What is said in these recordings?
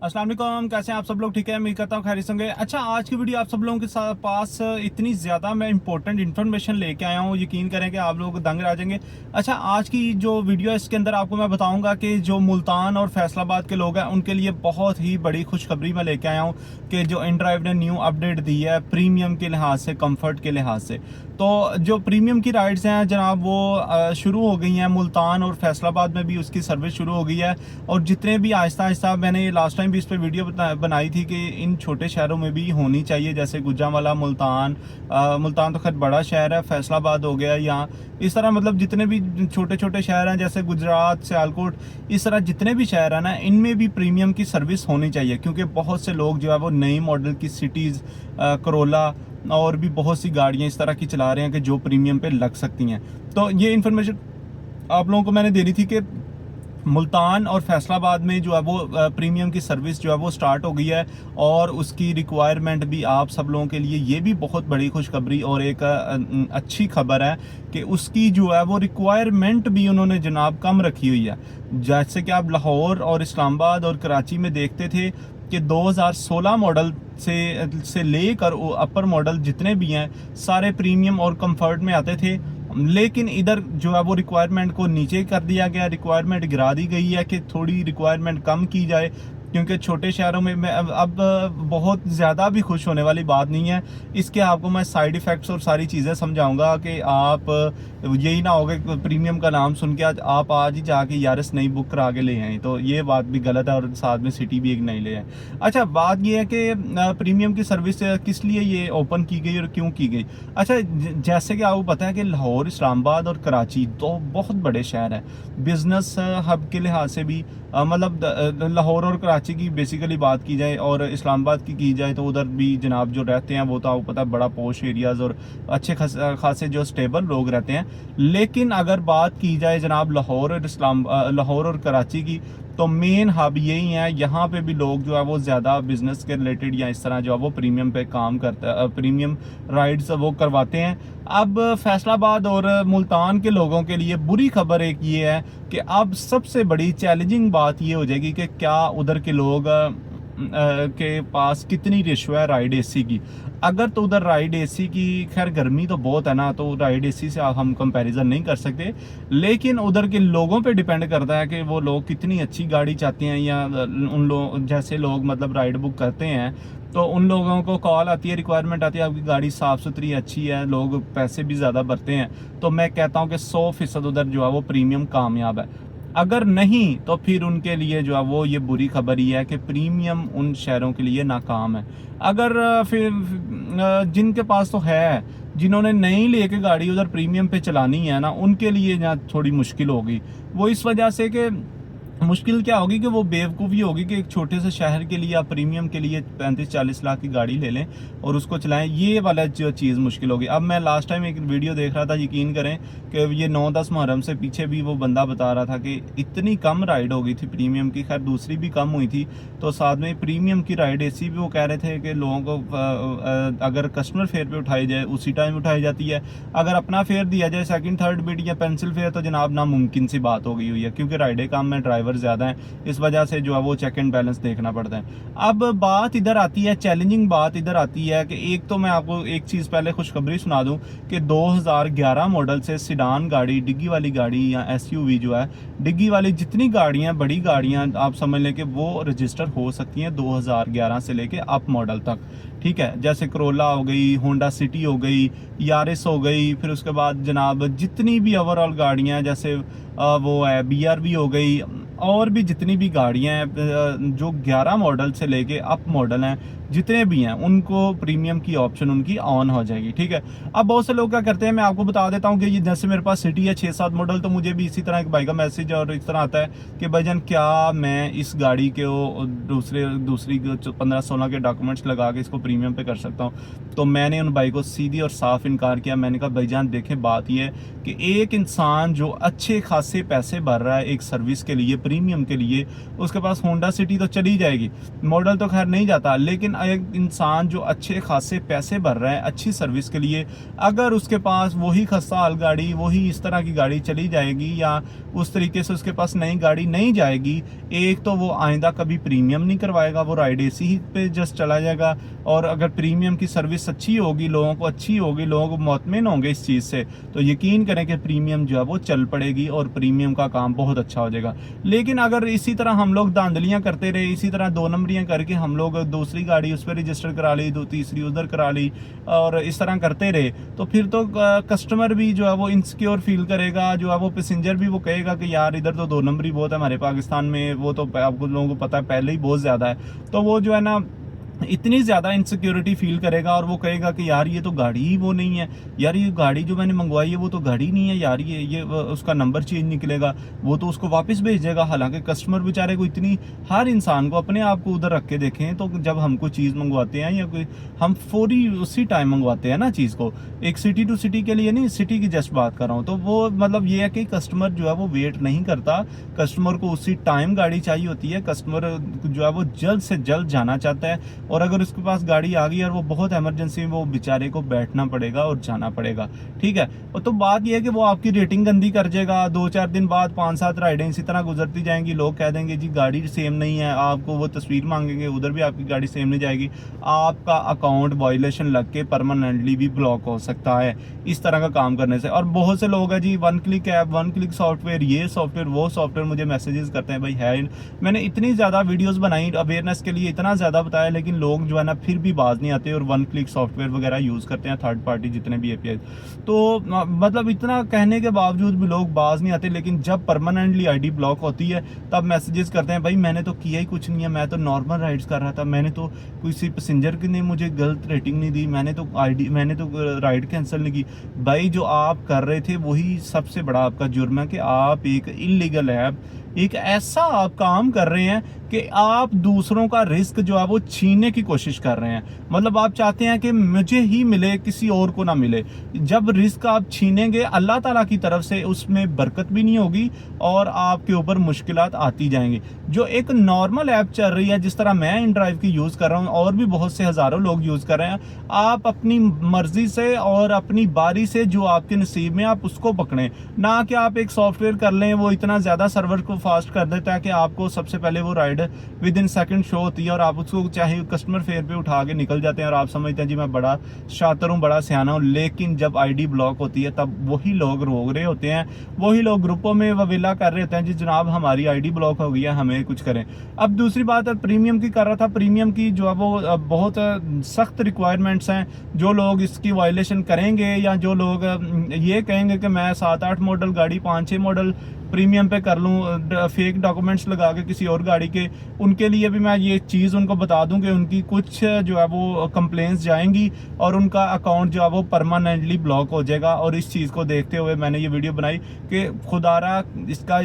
अस्सलाम वालेकुम, कैसे हैं आप सब लोग? ठीक है, उम्मीद करता हूँ खैरियत से होंगे। अच्छा, आज की वीडियो आप सब लोगों के पास इतनी ज़्यादा मैं इंपॉर्टेंट इन्फॉर्मेशन लेके आया हूँ, यकीन करें कि आप लोग दंग रह जाएंगे। अच्छा, आज की जो वीडियो है इसके अंदर आपको मैं बताऊंगा कि जो मुल्तान और फैसलाबाद के लोग हैं उनके लिए बहुत ही बड़ी खुशखबरी मैं लेके आया हूँ कि जो इनड्राइव ने न्यू अपडेट दी है प्रीमियम के लिहाज से, कम्फर्ट के लिहाज से। तो जो प्रीमियम की राइड्स हैं जनाब वो शुरू हो गई हैं। मुल्तान और फैसलाबाद में भी उसकी सर्विस शुरू हो गई है। और जितने भी आहिस्ता आहिस्ता, मैंने लास्ट टाइम भी इस पर वीडियो बनाई थी कि इन छोटे शहरों में भी होनी चाहिए, जैसे गुजरांवाला, मुल्तान। मुल्तान तो खैर बड़ा शहर है, फैसलाबाद हो गया यहाँ। इस तरह मतलब जितने भी छोटे छोटे शहर हैं जैसे गुजरात, सियालकोट, इस तरह जितने भी शहर हैं ना, इनमें भी प्रीमियम की सर्विस होनी चाहिए। क्योंकि बहुत से लोग जो है वो नई मॉडल की सिटीज़, करोला और भी बहुत सी गाड़ियाँ इस तरह की चला रहे हैं कि जो प्रीमियम पे लग सकती हैं। तो ये इन्फॉर्मेशन आप लोगों को मैंने देनी थी कि मुल्तान और फैसलाबाद में जो है वो प्रीमियम की सर्विस जो है वो स्टार्ट हो गई है। और उसकी रिक्वायरमेंट भी आप सब लोगों के लिए, ये भी बहुत बड़ी खुशखबरी और एक अच्छी खबर है कि उसकी जो है वो रिक्वायरमेंट भी उन्होंने जनाब कम रखी हुई है। जैसे कि आप लाहौर और इस्लामाबाद और कराची में देखते थे कि 2016 मॉडल से लेकर अपर मॉडल जितने भी हैं सारे प्रीमियम और कंफर्ट में आते थे। लेकिन इधर जो है वो रिक्वायरमेंट को नीचे कर दिया गया, रिक्वायरमेंट गिरा दी गई है कि थोड़ी रिक्वायरमेंट कम की जाए। क्योंकि छोटे शहरों में मैं अब बहुत ज़्यादा भी खुश होने वाली बात नहीं है। इसके आपको मैं साइड इफ़ेक्ट्स और सारी चीज़ें समझाऊंगा कि आप यही ना होगा कि प्रीमियम का नाम सुन के आज ही जाके यारिस नई बुक करा के ले आए, तो ये बात भी गलत है। और साथ में सिटी भी एक नई ले आए। अच्छा, बात ये है कि प्रीमियम की सर्विस किस लिए ये ओपन की गई और क्यों की गई। अच्छा, जैसे कि आपको पता है कि लाहौर, इस्लामाबाद और कराची दो बहुत बड़े शहर हैं बिजनेस हब के लिहाज से भी। मतलब लाहौर और कराची की बेसिकली बात की जाए और इस्लामाबाद की जाए तो उधर भी जनाब जो रहते हैं वो तो आपको पता है बड़ा पॉश एरियाज़ और अच्छे खासे जो स्टेबल लोग रहते हैं। लेकिन अगर बात की जाए जनाब लाहौर और कराची की, तो मेन हब यही है। यहाँ पे भी लोग जो है वो ज़्यादा बिजनेस के रिलेटेड या इस तरह जो है वो प्रीमियम पे काम करते, प्रीमियम राइड्स वो करवाते हैं। अब फैसलाबाद और मुल्तान के लोगों के लिए बुरी खबर एक ये है कि अब सबसे बड़ी चैलेंजिंग बात ये हो जाएगी कि क्या उधर के लोग के पास कितनी रेशो है राइड एसी की। अगर तो उधर राइड एसी की, खैर गर्मी तो बहुत है ना, तो राइड एसी से हम कंपैरिजन नहीं कर सकते। लेकिन उधर के लोगों पे डिपेंड करता है कि वो लोग कितनी अच्छी गाड़ी चाहते हैं, या उन लोग जैसे लोग मतलब राइड बुक करते हैं तो उन लोगों को कॉल आती है, रिक्वायरमेंट आती है, आपकी गाड़ी साफ़ सुथरी अच्छी है, लोग पैसे भी ज़्यादा भरते हैं। तो मैं कहता हूँ कि 100% उधर जो है वो प्रीमियम कामयाब है। अगर नहीं तो फिर उनके लिए जो है वो ये बुरी खबर ही है कि प्रीमियम उन शहरों के लिए नाकाम है। अगर फिर जिनके पास तो है, जिन्होंने नहीं लेके गाड़ी उधर प्रीमियम पे चलानी है ना, उनके लिए यहाँ थोड़ी मुश्किल होगी। वो इस वजह से कि मुश्किल क्या होगी कि वो बेवकूफ़ी होगी कि एक छोटे से शहर के लिए आप प्रीमियम के लिए 35-40 लाख की गाड़ी ले लें और उसको चलाएं। ये वाला जो चीज़ मुश्किल होगी। अब मैं लास्ट टाइम एक वीडियो देख रहा था, यकीन करें कि ये 9-10 मुहर्रम से पीछे भी वो बंदा बता रहा था कि इतनी कम राइड हो गई थी प्रीमियम की, खैर दूसरी भी कम हुई थी, तो साथ में प्रीमियम की राइड एसी भी वो कह रहे थे कि लोगों को अगर कस्टमर फेयर पर उठाई जाए उसी टाइम उठाई जाती है। अगर अपना फेयर दिया जाए, सेकंड थर्ड बिड या पेंसिल फेयर, तो जनाब नामुमकिन सी बात हो गई हुई है। क्योंकि राइडें कम में, ड्राइवर ज़्यादा है, इस वजह से जो है वो चेक एंड बैलेंस देखना पड़ता है। अब बात इधर आती है, चैलेंजिंग बात इधर आती है कि एक तो मैं आपको एक चीज़ पहले खुशखबरी सुना दूं कि 2011 मॉडल से सिडान गाड़ी, डिग्गी वाली गाड़ी या एसयूवी जो है, डिग्गी वाली जितनी गाड़ियां, बड़ी गाड़ियां आप समझ लें कि वो रजिस्टर हो सकती हैं 2011 से लेके अप मॉडल तक। ठीक है, जैसे करोला हो गई, होंडा सिटी हो गई, यारिस हो गई, फिर उसके बाद जनाब जितनी भी ओवरऑल गाड़ियां जैसे वो है BRV हो गई, और भी जितनी भी गाड़ियां हैं जो 11 मॉडल से लेके अप मॉडल हैं जितने भी हैं, उनको प्रीमियम की ऑप्शन उनकी ऑन हो जाएगी। ठीक है, अब बहुत से लोग क्या करते हैं, मैं आपको बता देता हूं कि ये जैसे मेरे पास सिटी है 6-7 मॉडल, तो मुझे भी इसी तरह एक भाई का मैसेज और इस तरह आता है कि भाईजान क्या मैं इस गाड़ी के दूसरी 15-16 के डॉक्यूमेंट्स लगा के इसको प्रीमियम पे कर सकता हूँ। तो मैंने उन भाई को सीधी और साफ इनकार किया। मैंने कहा भाईजान देखें, बात यह है कि एक इंसान जो अच्छे खासे खासे पैसे भर रहा है एक सर्विस के लिए, प्रीमियम के लिए, उसके पास होंडा सिटी तो चली जाएगी, मॉडल तो खैर नहीं जाता, लेकिन एक इंसान जो अच्छे खासे पैसे भर रहा है अच्छी सर्विस के लिए, अगर उसके पास वही खस्ता हाल गाड़ी, वही इस तरह की गाड़ी चली जाएगी या उस तरीके से उसके पास नई गाड़ी नहीं जाएगी, एक तो वो आइंदा कभी प्रीमियम नहीं करवाएगा, वो राइड एसी ही पे जस्ट चला जाएगा। और अगर प्रीमियम की सर्विस अच्छी होगी, लोगों को अच्छी होगी, लोगों को मुतमिन होंगे इस चीज़ से, तो यकीन करें कि प्रीमियम जो है वो चल पड़ेगी और प्रीमियम का काम बहुत अच्छा हो जाएगा। लेकिन अगर इसी तरह हम लोग धांधलियाँ करते रहे, इसी तरह दो नंबरियाँ करके हम लोग दूसरी गाड़ी उस पर रजिस्टर करा ली, तीसरी उधर करा ली और इस तरह करते रहे, तो फिर तो कस्टमर भी जो है वो इनसिक्योर फील करेगा, जो है वो पैसेंजर भी वो कहेगा कि यार इधर तो दो नंबरी बहुत है हमारे पाकिस्तान में, वो तो आपको लोगों को पता है पहले ही बहुत ज़्यादा है, तो वो जो है ना इतनी ज़्यादा इनसिक्योरिटी फील करेगा और वो कहेगा कि यार ये तो गाड़ी ही वो नहीं है, यार ये गाड़ी जो मैंने मंगवाई है वो तो गाड़ी नहीं है यार, ये उसका नंबर चेंज निकलेगा, वो तो उसको वापस भेज देगा। हालांकि कस्टमर बेचारे को इतनी, हर इंसान को अपने आप को उधर रख के देखें तो जब हम कोई चीज़ मंगवाते हैं या कोई, हम फौरी उसी टाइम मंगवाते हैं ना चीज़ को, एक सिटी टू सिटी के लिए नहीं, सिटी की जस्ट बात कर रहा हूँ, तो वो मतलब ये है कि कस्टमर जो है वो वेट नहीं करता, कस्टमर को उसी टाइम गाड़ी चाहिए होती है, कस्टमर जो है वो जल्द से जल्द जाना चाहता है, और अगर उसके पास गाड़ी आ गई और वो बहुत इमरजेंसी में, वो बेचारे को बैठना पड़ेगा और जाना पड़ेगा, ठीक है। और तो बात ये है कि वो आपकी रेटिंग गंदी कर जाएगा, 2-4 दिन बाद 5-7 राइडें इसी तरह गुजरती जाएंगी, लोग कह देंगे जी गाड़ी सेम नहीं है, आपको वो तस्वीर मांगेंगे, उधर भी आपकी गाड़ी सेम नहीं जाएगी, आपका अकाउंट वायलेशन लग के परमानेंटली भी ब्लॉक हो सकता है इस तरह का काम करने से। और बहुत से लोग हैं जी one click app, one click software, ये सॉफ्टवेयर वो सॉफ्टवेयर, मुझे मैसेजेस करते हैं भाई है, मैंने इतनी ज़्यादा वीडियोज़ बनाई अवेयरनेस के लिए, इतना ज़्यादा बताया, लेकिन लोग जो है ना फिर भी बाज नहीं आते और वन क्लिक सॉफ्टवेयर वगैरह यूज़ करते हैं, थर्ड पार्टी जितने भी एपीआई, तो मतलब इतना कहने के बावजूद भी लोग बाज नहीं आते। लेकिन जब परमानेंटली आईडी ब्लॉक होती है तब मैसेजेस करते हैं भाई मैंने तो किया ही कुछ नहीं है, मैं तो नॉर्मल राइड्स कर रहा था, मैंने तो किसी पैसेंजर की ने मुझे गलत रेटिंग नहीं दी, मैंने तो राइड कैंसिल नहीं की। भाई जो आप कर रहे थे वही सबसे बड़ा आपका जुर्म है कि आप एक इलीगल ऐप, एक ऐसा आप काम कर रहे हैं कि आप दूसरों का रिस्क जो है वो छीनने की कोशिश कर रहे हैं। मतलब आप चाहते हैं कि मुझे ही मिले, किसी और को ना मिले। जब रिस्क आप छीनेंगे अल्लाह ताला की तरफ से उसमें बरकत भी नहीं होगी और आपके ऊपर मुश्किलात आती जाएंगी। जो एक नॉर्मल ऐप चल रही है, जिस तरह मैं InDrive की यूज़ कर रहा हूँ और भी बहुत से हज़ारों लोग यूज़ कर रहे हैं, आप अपनी मर्जी से और अपनी बारी से जो आपके नसीब में आप उसको पकड़ें, ना कि आप एक सॉफ्टवेयर कर लें वो इतना ज़्यादा सर्वर को फास्ट कर देता है कि आपको सबसे पहले वो ride with in second show होती है और आप उसको चाहे कस्टमर फेयर पे उठा के निकल जाते हैं और आप समझते हैं जी मैं बड़ा शातिर हूँ, बड़ा सियाना हूँ। लेकिन जब आईडी ब्लॉक होती है तब वही लोग रोक रहे होते हैं, वही लोग ग्रुपों में ववेला कर रहे होते हैं जी जनाब हमारी आईडी ब्लॉक हो गई है, हमें कुछ करें। अब दूसरी बात है प्रीमियम की कर रहा था, प्रीमियम की जो है वो बहुत सख्त रिक्वायरमेंट्स हैं। जो लोग इसकी वायलेशन करेंगे या जो लोग ये कहेंगे कि मैं 7-8 मॉडल गाड़ी 5-6 मॉडल प्रीमियम पे कर लूँ, फेक डॉक्यूमेंट्स लगा के किसी और गाड़ी के, उनके लिए भी मैं ये चीज़ उनको बता दूं कि उनकी कुछ जो है वो कंप्लेंट्स जाएंगी और उनका अकाउंट जो है वो परमानेंटली ब्लॉक हो जाएगा। और इस चीज़ को देखते हुए मैंने ये वीडियो बनाई कि खुदारा इसका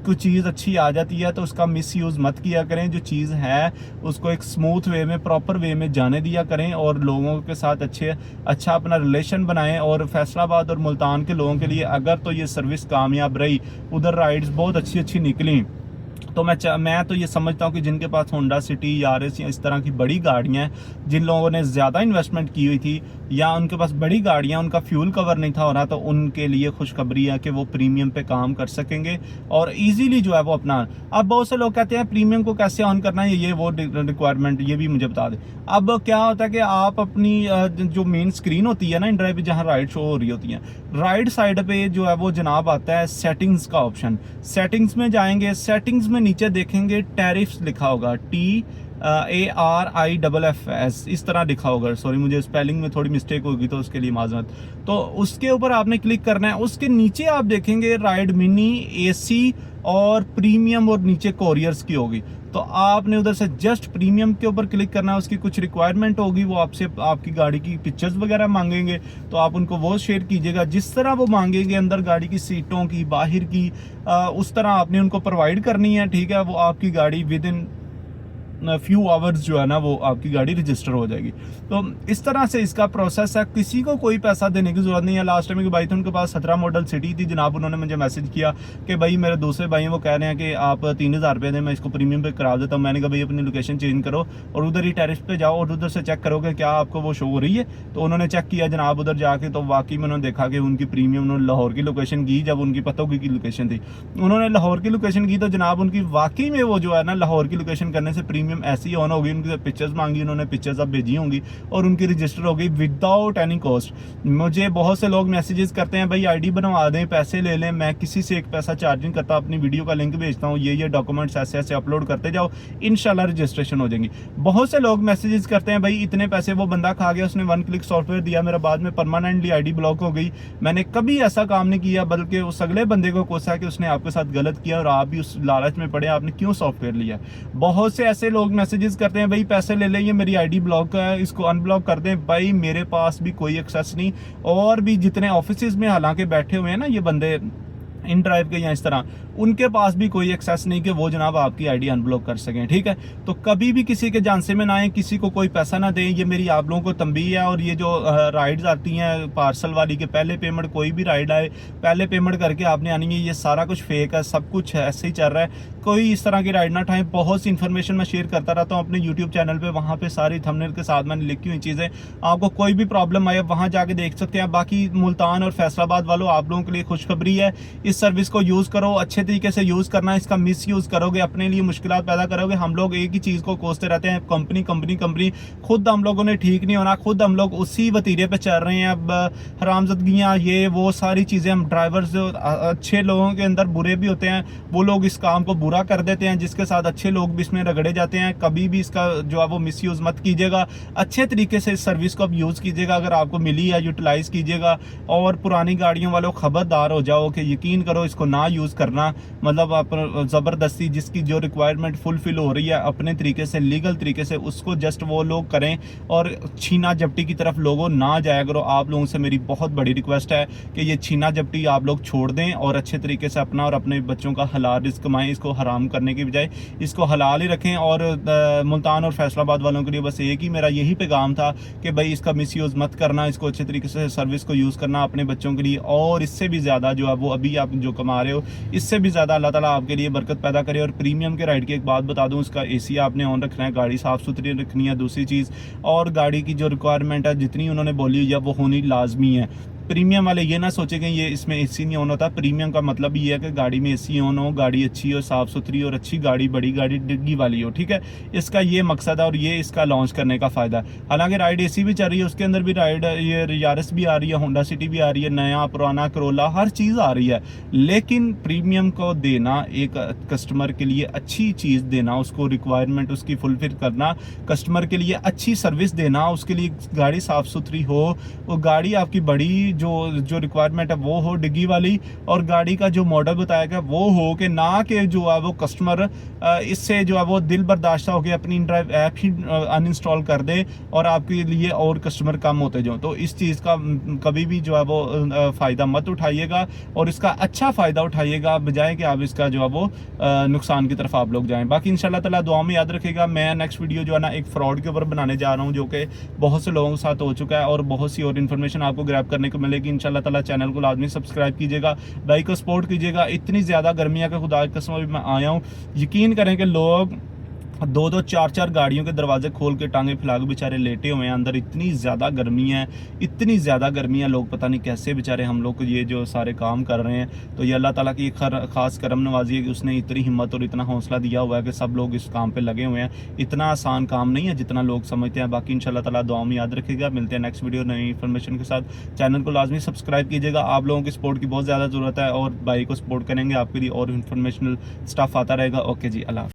कुछ चीज़ अच्छी आ जाती है तो उसका मिसयूज़ मत किया करें, जो चीज़ है उसको एक स्मूथ वे में, प्रॉपर वे में जाने दिया करें और लोगों के साथ अच्छा अपना रिलेशन बनाएं। और फैसलाबाद और मुल्तान के लोगों के लिए अगर तो ये सर्विस कामयाब रही, उधर राइड्स बहुत अच्छी निकली, तो मैं तो ये समझता हूँ कि जिनके पास होंडा सिटी, यारिस या इस तरह की बड़ी गाड़ियाँ हैं, जिन लोगों ने ज़्यादा इन्वेस्टमेंट की हुई थी या उनके पास बड़ी गाड़ियाँ, उनका फ्यूल कवर नहीं था हो रहा, तो उनके लिए खुशखबरी है कि वो प्रीमियम पे काम कर सकेंगे और इजीली जो है वो अपना। अब बहुत से लोग कहते हैं प्रीमियम को कैसे ऑन करना है, ये वो रिक्वायरमेंट ये भी मुझे बता दें। अब क्या होता है कि आप अपनी जो मेन स्क्रीन होती है ना InDrive पे, जहाँ राइड शो हो रही होती है, राइट साइड पे जो है वो जनाब आता है सेटिंग्स का ऑप्शन। सेटिंग्स में जाएंगे, सेटिंग्स में नीचे देखेंगे टैरिफ्स लिखा होगा, TARIFS इस तरह लिखा होगा। सॉरी मुझे स्पेलिंग में थोड़ी मिस्टेक होगी तो उसके लिए माजरत। तो उसके ऊपर आपने क्लिक करना है। उसके नीचे आप देखेंगे राइड मिनी, AC और प्रीमियम और नीचे कोरियर्स की होगी। तो आपने उधर से जस्ट प्रीमियम के ऊपर क्लिक करना है। उसकी कुछ रिक्वायरमेंट होगी, वो आपसे आपकी गाड़ी की पिक्चर्स वगैरह मांगेंगे तो आप उनको वो शेयर कीजिएगा। जिस तरह वो मांगेंगे अंदर गाड़ी की सीटों की, बाहर की, उस तरह आपने उनको प्रोवाइड करनी है, ठीक है। वो आपकी गाड़ी विद इन फ्यू आवर्स जो है ना वो आपकी गाड़ी रजिस्टर हो जाएगी। तो इस तरह से इसका प्रोसेस है, किसी को कोई पैसा देने की जरूरत नहीं है। लास्ट टाइम एक भाई थे, उनके पास 17 मॉडल सिटी थी जनाब, उन्होंने मुझे मैसेज किया कि भाई मेरे दूसरे भाई हैं वो कह रहे हैं कि आप 3000 रुपये दें, मैं इसको प्रीमियम पे करा देता हूँ। मैंने कहा भाई अपनी लोकेशन चेंज करो और उधर ही टेरिस पे जाओ और उधर से चेक करो कि क्या आपको वो शो हो रही है। तो उन्होंने चेक किया जनाब उधर जाके, तो वाकई में उन्होंने देखा कि उनकी प्रीमियम, उन्होंने लाहौर की लोकेशन की, जब उनकी पतोगी की लोकेशन थी, उन्होंने लाहौर की लोकेशन की, तो जनाब उनकी वाकई में वो जो है ना लाहौर की लोकेशन करने से प्रीमियम ऐसी ऑन होगी। उनकी पिक्चर्स मांगी, उन्होंने पिक्चर्स अब भेजी होंगी और उनकी रजिस्टर हो गई विदाउट एनी कॉस्ट। मुझे बहुत से लोग मैसेजेस करते हैं भाई आईडी बनवा दें, पैसे ले लें। मैं किसी से एक पैसा चार्ज नहीं करता, अपनी वीडियो का लिंक भेजता हूँ, ये डॉक्यूमेंट्स ऐसे ऐसे अपलोड करते जाओ, इंशाल्लाह रजिस्ट्रेशन हो जाएंगी। बहुत से लोग मैसेजेस करते हैं भाई इतने पैसे वो बंदा खा गया, उसने 1 क्लिक सॉफ्टवेयर दिया, मेरा बाद में परमानेंटली आईडी ब्लॉक हो गई। मैंने कभी ऐसा काम नहीं किया, बल्कि उस अगले बंदे को कोसा कि उसने आपके साथ गलत किया और आप भी उस लालच में पड़े, आपने क्यों सॉफ्टवेयर लिया। बहुत से ऐसे लोग मैसेजेस करते हैं भाई पैसे ले लें, ये मेरी आईडी ब्लॉक है, इसको अनब्लॉक कर दें। भाई मेरे पास भी कोई एक्सेस नहीं, और भी जितने ऑफिस में हालांकि बैठे हुए हैं ना ये बंदे इन ड्राइव के या इस तरह, उनके पास भी कोई एक्सेस नहीं कि वो जनाब आपकी आईडी अनब्लॉक कर सकें। ठीक है, तो कभी भी किसी के जानसे में ना आए, किसी को कोई पैसा ना दें, ये मेरी आप लोगों को तंबीह है। और ये जो राइड्स आती हैं पार्सल वाली के पहले पेमेंट, कोई भी राइड आए पहले पेमेंट करके आपने आनी है, ये सारा कुछ फेक है, सब कुछ ऐसे ही चल रहा है। कोई इस तरह की राइड ना उठाएं। बहुत सी इन्फॉर्मेशन मैं शेयर करता रहता हूँ अपने यूट्यूब चैनल पर, वहाँ पर सारी थंबनेल के साथ मैंने लिखी हुई चीज़ें, आपको कोई भी प्रॉब्लम आए वहाँ जाके देख सकते हैं। बाकी मुल्तान और फैसलाबाद वालों, आप लोगों के लिए खुशखबरी है, इस सर्विस को यूज़ करो, अच्छे तरीके से यूज़ करना, इसका मिस यूज़ करोगे अपने लिए मुश्किलात पैदा करोगे। हम लोग एक ही चीज़ को कोसते रहते हैं, कंपनी कंपनी कंपनी, खुद हम लोगों ने ठीक नहीं होना, खुद हम लोग उसी वतीरे पे चल रहे हैं। अब हरामजदगियाँ, ये वो सारी चीज़ें, हम ड्राइवर्स अच्छे लोगों के अंदर बुरे भी होते हैं, वो लोग इस काम को बुरा कर देते हैं, जिसके साथ अच्छे लोग भी इसमें रगड़े जाते हैं। कभी भी इसका जो है वो मिस यूज़ मत कीजिएगा, अच्छे तरीके से इस सर्विस को अब यूज़ कीजिएगा, अगर आपको मिली है यूटिलाइज़ कीजिएगा। और पुरानी गाड़ियों वालों खबरदार हो जाओ कि यकीन करो इसको ना यूज़ करना, मतलब आप ज़बरदस्ती जिसकी जो रिक्वायरमेंट फुलफिल हो रही है अपने तरीके से, लीगल तरीके से, उसको जस्ट वो लोग करें और छीना झपटी की तरफ लोगों ना जाया करो। आप लोगों से मेरी बहुत बड़ी रिक्वेस्ट है कि ये छीना झपटी आप लोग छोड़ दें और अच्छे तरीके से अपना और अपने बच्चों का हलाल रिस्क कमाएं। इसको हराम करने की बजाय इसको हलाल ही रखें। और मुल्तान और फैसलाबाद वालों के लिए बस एक ही मेरा यही पैगाम था कि भाई इसका मिसयूज़ मत करना, इसको अच्छे तरीके से सर्विस को यूज़ करना अपने बच्चों के लिए, और इससे भी ज़्यादा जो है वो अभी आप जो कमा रहे हो इससे भी ज़्यादा अल्लाह ताला आपके लिए बरकत पैदा करे। और प्रीमियम के राइड की एक बात बता दूं, उसका एसी आपने ऑन रखना है, गाड़ी साफ़ सुथरी रखनी है, दूसरी चीज़, और गाड़ी की जो रिक्वायरमेंट है जितनी उन्होंने बोली हुई है वो होनी लाजमी है। प्रीमियम वाले ये ना सोचे कि ये इसमें एसी नहीं ऑन होता। प्रीमियम का मतलब ये है कि गाड़ी में एसी ऑन हो, गाड़ी अच्छी हो, साफ़ सुथरी और अच्छी गाड़ी, बड़ी गाड़ी, डिग्गी वाली हो। ठीक है, इसका ये मकसद है और ये इसका लॉन्च करने का फ़ायदा है। हालांकि राइड एसी भी चल रही है, उसके अंदर भी राइड ये यारिस भी आ रही है, होंडा सिटी भी आ रही है, नया पुराना करोला हर चीज़ आ रही है। लेकिन प्रीमियम को देना, एक कस्टमर के लिए अच्छी चीज़ देना, उसको रिक्वायरमेंट उसकी फुलफिल करना, कस्टमर के लिए अच्छी सर्विस देना, उसके लिए गाड़ी साफ़ सुथरी हो, वो गाड़ी आपकी बड़ी जो रिक्वायरमेंट है वो हो, डिग्गी वाली, और गाड़ी का जो मॉडल बताया गया वो हो, कि ना कि जो है वो कस्टमर इससे जो है वो दिल बर्दाश्त हो के अपनी in drive app he uninstall कर दे और आपके लिए और कस्टमर कम होते जाओ। तो इस चीज़ का कभी भी जो है वो फ़ायदा मत उठाइएगा और इसका अच्छा फ़ायदा उठाइएगा, बजाय कि आप इसका जो है वो नुकसान की तरफ आप लोग जाएँ। बाकी इंशाल्लाह ताला दुआ में याद रखिएगा। मैं नेक्स्ट वीडियो जो है ना एक फ्रॉड के ऊपर बनाने जा रहा हूँ, जो कि बहुत से लोगों के साथ हो चुका है, और बहुत सी और इन्फॉर्मेशन आपको ग्रैब करने को मिलेगी इंशाल्लाह ताला। चैनल को लाजमी सब्सक्राइब कीजिएगा, भाई को सपोर्ट कीजिएगा। इतनी ज़्यादा गर्मियाँ का खुदा की कसम अभी मैं आया हूँ, यकीन करें कि लोग 2-2 4-4 गाड़ियों के दरवाजे खोल के टांगे फैला के बेचारे लेटे हुए हैं अंदर। इतनी ज़्यादा गर्मी है, इतनी ज़्यादा गर्मी है, लोग पता नहीं कैसे बेचारे हम लोग को ये जो सारे काम कर रहे हैं। तो ये अल्लाह ताला की ख़ास करम नवाजी है कि उसने इतनी हिम्मत और इतना हौसला दिया हुआ है कि सब लोग इस काम पे लगे हुए हैं। इतना आसान काम नहीं है जितना लोग समझते हैं। बाकी इंशाल्लाह ताला दुआ में याद रखिएगा। मिलते हैं नेक्स्ट वीडियो नई इन्फॉर्मेशन के साथ। चैनल को लाजमी सब्सक्राइब कीजिएगा, आप लोगों की सपोर्ट की बहुत ज़्यादा ज़रूरत है, और भाई को सपोर्ट करेंगे आपके लिए और इन्फॉर्मेशनल स्टफ आता रहेगा। ओके जी, अल्लाह।